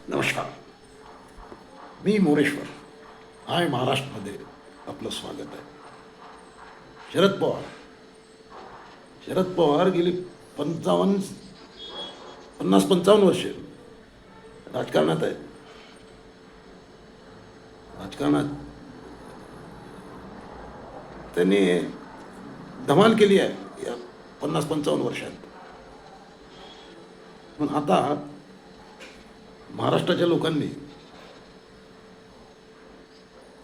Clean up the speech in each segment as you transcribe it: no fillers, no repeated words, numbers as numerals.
नमस्कार. मी मोरेश्वर. हाय महाराष्ट्रामध्ये आपलं स्वागत आहे. शरद पवार शरद पवार गेली 50-55 वर्षे राजकारणात आहेत. राजकारणात त्यांनी धमाल केली आहे या 50-55 वर्षात. पण आता महाराष्ट्राच्या लोकांनी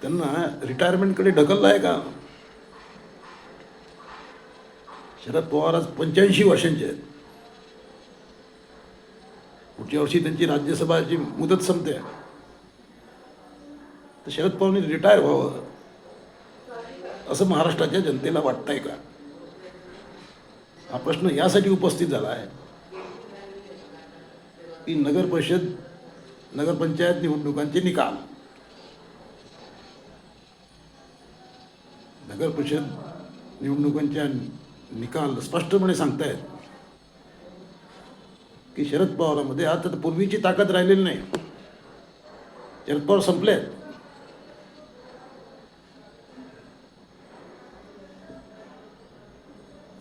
त्यांना रिटायरमेंटकडे ढकललं आहे का? शरद पवार आज 85 वर्षांचे आहेत. पुढच्या वर्षी त्यांची राज्यसभाची मुदत संपते. तर शरद पवारांनी रिटायर व्हावं असं महाराष्ट्राच्या जनतेला वाटतंय का? हा प्रश्न यासाठी उपस्थित झाला आहे की नगर परिषद नगरपंचायत निवडणुकांचे निकाल, नगर परिषद निवडणुकांच्या निकाल स्पष्टपणे सांगतायत की शरद पवारांमध्ये आता पूर्वीची ताकद राहिलेली नाही. शरद पवार संपले आहेत.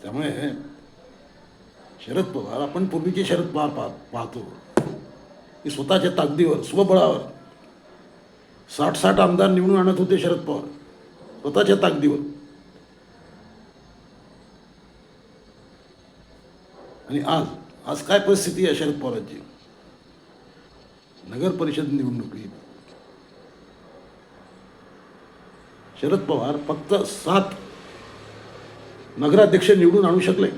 त्यामुळे शरद पवार, आपण पूर्वीचे शरद पवार पाहतो की स्वतःच्या ताकदीवर, स्वबळावर 60 आमदार निवडून आणत होते शरद पवार स्वतःच्या ताकदीवर. आणि आज काय परिस्थिती आहे शरद पवारांची? नगर परिषद निवडणुकीत शरद पवार फक्त 7 नगराध्यक्ष निवडून आणू शकले.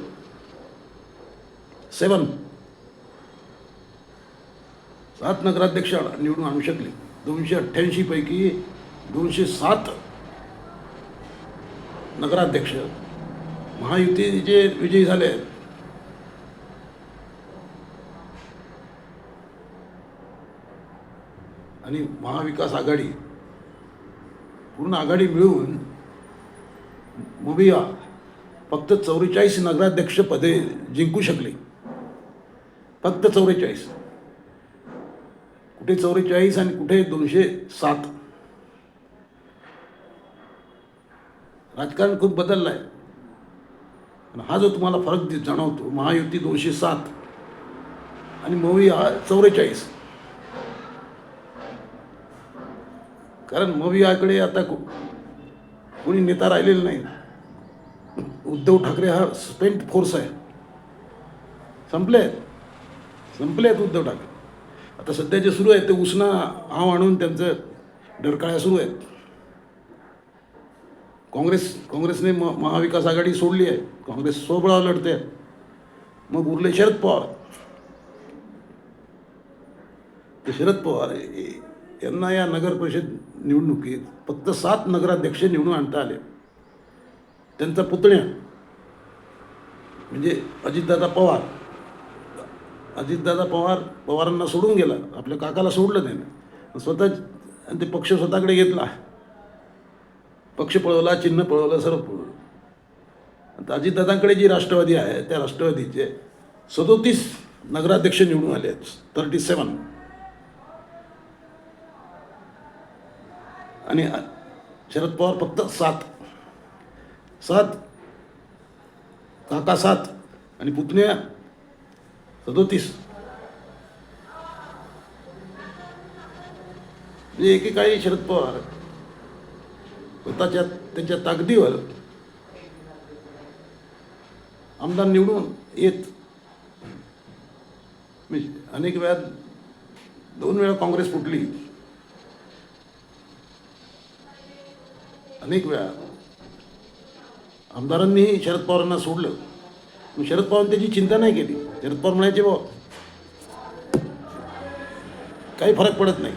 7 नगराध्यक्ष निवडून आणू शकले. 288 पैकी 207 नगराध्यक्ष महायुतीचे विजयी झाले आहेत. आणि महाविकास आघाडी, पूर्ण आघाडी मिळून मुबिया फक्त 44 नगराध्यक्ष पदे जिंकू शकली. फक्त 44. कुठे 44 आणि कुठे 207. राजकारण खूप बदललं आहे. आणि हा जो तुम्हाला फरक जाणवतो, महायुती 207 आणि मुबिया 44. कारण मुबियाकडे आता कोणी नेता राहिलेला नाही. उद्धव ठाकरे हा स्पेंट फोर्स आहे. संपले आहेत उद्धव ठाकरे. आता सध्या जे सुरू आहे ते उसना हाव आणून त्यांचं डरकाळ्या सुरू आहेत. काँग्रेसने महाविकास आघाडी सोडली आहे. काँग्रेस स्वबळावर लढते. मग उरले शरद पवार. ते शरद पवार यांना या नगर परिषद निवडणुकीत फक्त 7 नगराध्यक्ष निवडून आणता आले. त्यांचा पुतण्या म्हणजे अजितदादा पवारांना सोडून गेला. आपल्या काकाला सोडलं त्याने. स्वतः ते पक्ष स्वतःकडे घेतला. पक्ष पळवला, चिन्ह पळवलं, सर्व पळवलं. आता अजितदादांकडे जी राष्ट्रवादी आहे त्या राष्ट्रवादीचे 37 नगराध्यक्ष निवडून आले आहेत. 37. आणि शरद पवार फक्त 7. काका 7 आणि पुतण्या 37. म्हणजे एकेकाळी शरद पवार त्यांच्या ताकदीवर आमदार निवडून येत. अनेक वेळा 2 वेळा काँग्रेस फुटली. अनेक वेळा आमदारांनीही शरद पवारांना सोडलं. शरद पवारांनी त्याची चिंता नाही केली. शरद पवार म्हणायचे काही फरक पडत नाही.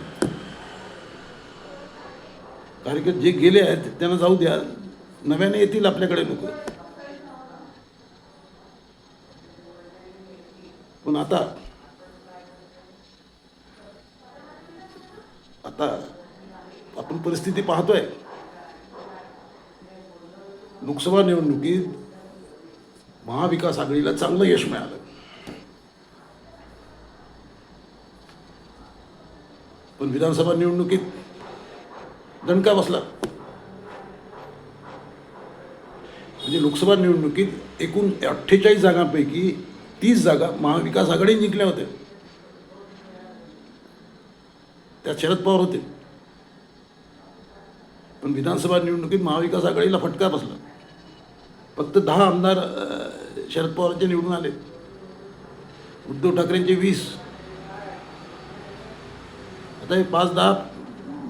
कार्यकर्ते जे गेले आहेत त्यांना जाऊ द्या, नव्याने येतील आपल्याकडे लोक. पण आता आपण परिस्थिती पाहतोय. लोकसभा निवडणुकीत महाविकास आघाडीला चांगलं यश मिळालं. पण विधानसभा निवडणुकीत दणका बसला. म्हणजे लोकसभा निवडणुकीत एकूण 48 जागांपैकी 30 जागा महाविकास आघाडीने जिंकल्या होत्या. त्यात शरद पवार होते. पण विधानसभा निवडणुकीत महाविकास आघाडीला फटका बसला. फक्त 10 आमदार शरद पवारांचे निवडून आले. उद्धव ठाकरेंचे 20. आता हे 5-10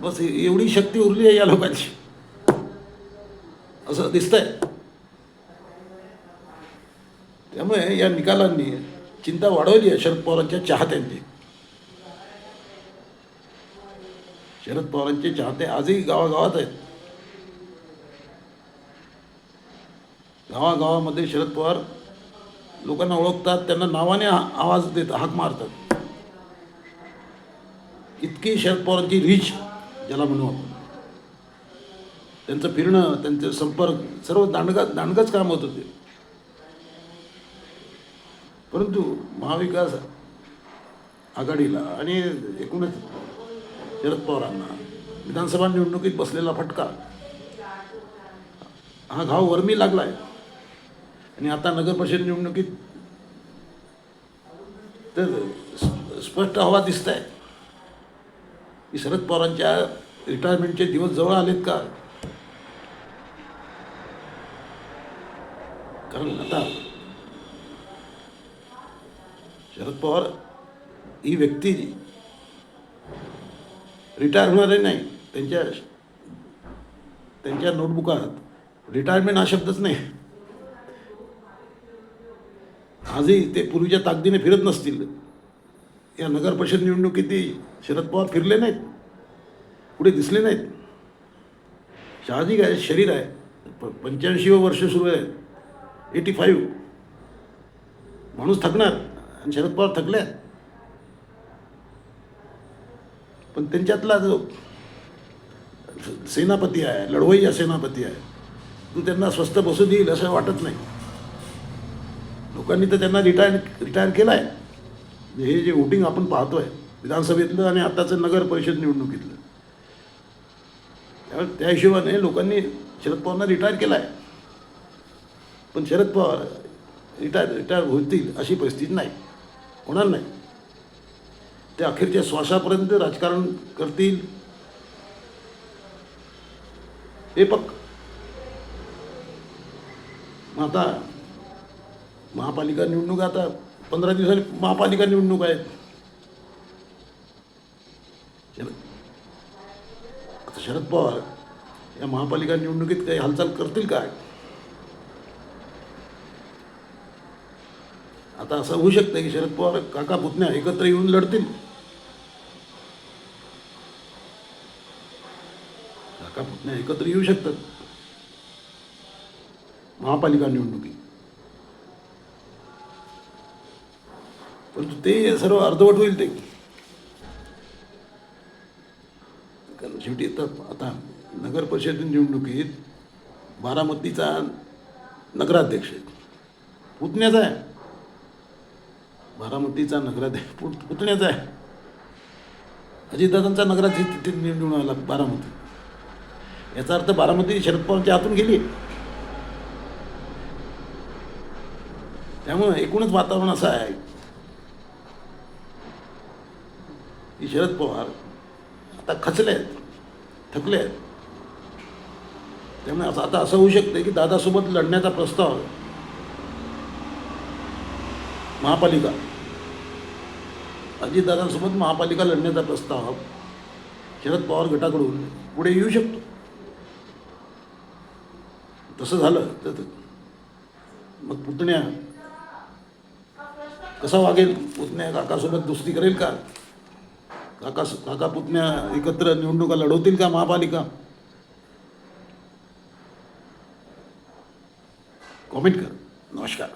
बस एवढी शक्ती उरली आहे या लोकांची असं दिसतंय. त्यामुळे या निकालांनी चिंता वाढवली आहे शरद पवारांच्या चाहत्यांची. शरद पवारांचे चाहते आजही गावागावात आहेत. गावागावामध्ये शरद पवार लोकांना ओळखतात, त्यांना नावाने आवाज देतात, हाक मारतात. इतकी शरद पवारांची रीच ज्याला म्हणू आपण, त्यांचं फिरणं, त्यांचे संपर्क सर्व दांडगच काम होत होते. परंतु महाविकास आघाडीला आणि एकूणच शरद पवारांना विधानसभा निवडणुकीत बसलेला फटका हा घाव वर्मी लागला आहे. आणि आता नगर परिषद निवडणुकीत तर स्पष्ट हवा दिसत आहे की शरद पवारांच्या रिटायरमेंटचे दिवस जवळ आलेत का. कारण आता शरद पवार ही व्यक्ती रिटायर होणारे नाही. त्यांच्या नोटबुकात रिटायरमेंट हा शब्दच नाही. आजही ते पूर्वीच्या ताकदीने फिरत नसतील. या नगर परिषद निवडणुकीतही शरद पवार फिरले नाहीत, पुढे दिसले नाहीत. साहजिक आहे, शरीर आहे. 85वं वर्ष सुरू आहे, 85. माणूस थकणार आणि शरद पवार थकले. पण त्यांच्यातला जो सेनापती आहे, लढवय्या सेनापती आहे, तो त्यांना स्वस्थ बसू देईल असं वाटत नाही. लोकांनी तर त्यांना रिटायर केलं आहे. हे जे वोटिंग आपण पाहतोय विधानसभेतलं आणि आताचं नगर परिषद निवडणुकीतलं, त्यामुळे त्या हिशोबाने लोकांनी शरद पवारांना रिटायर केलं आहे. पण शरद पवार रिटायर होतील अशी परिस्थिती नाही, होणार नाही. ते अखेरच्या श्वासापर्यंत राजकारण करतील हे पक्क. मग आता महापालिका निवडणूक, आता 15 दिवसांनी महापालिका निवडणूक आहेत. आता शरद पवार या महापालिका निवडणुकीत काही हालचाल करतील काय. आता असं होऊ शकतं की शरद पवार काका पुतण्या एकत्र येऊन लढतील. काका पुतण्या एकत्र येऊ शकतात महापालिका निवडणुकीत. परंतु ते सर्व अर्धवट होईल ते. कारण शेवटी आता नगर परिषद निवडणुकीत बारामतीचा नगराध्यक्ष पुतण्याचा आहे. बारामतीचा नगराध्यक्ष पुतण्याचा आहे. अजितदादांचा नगराध्यक्ष तिथे निवडून आला बारामती. याचा अर्थ बारामती शरद पवारांच्या हातून गेली. त्यामुळे एकूणच वातावरण असं आहे की शरद पवार आता खचले आहेत, थकले आहेत. त्यामुळे आता असं होऊ शकतं की दादासोबत लढण्याचा प्रस्ताव महापालिका, अजितदादांसोबत महापालिका लढण्याचा प्रस्ताव शरद पवार गटाकडून पुढे येऊ शकतो. तसं झालं तर मग पुतण्या कसा वागेल. पुतण्या काकासोबत दोस्ती करेल का. काका पुतण्या एकत्र निवडणुका लढवतील का महापालिका. कॉमेंट कर. नमस्कार.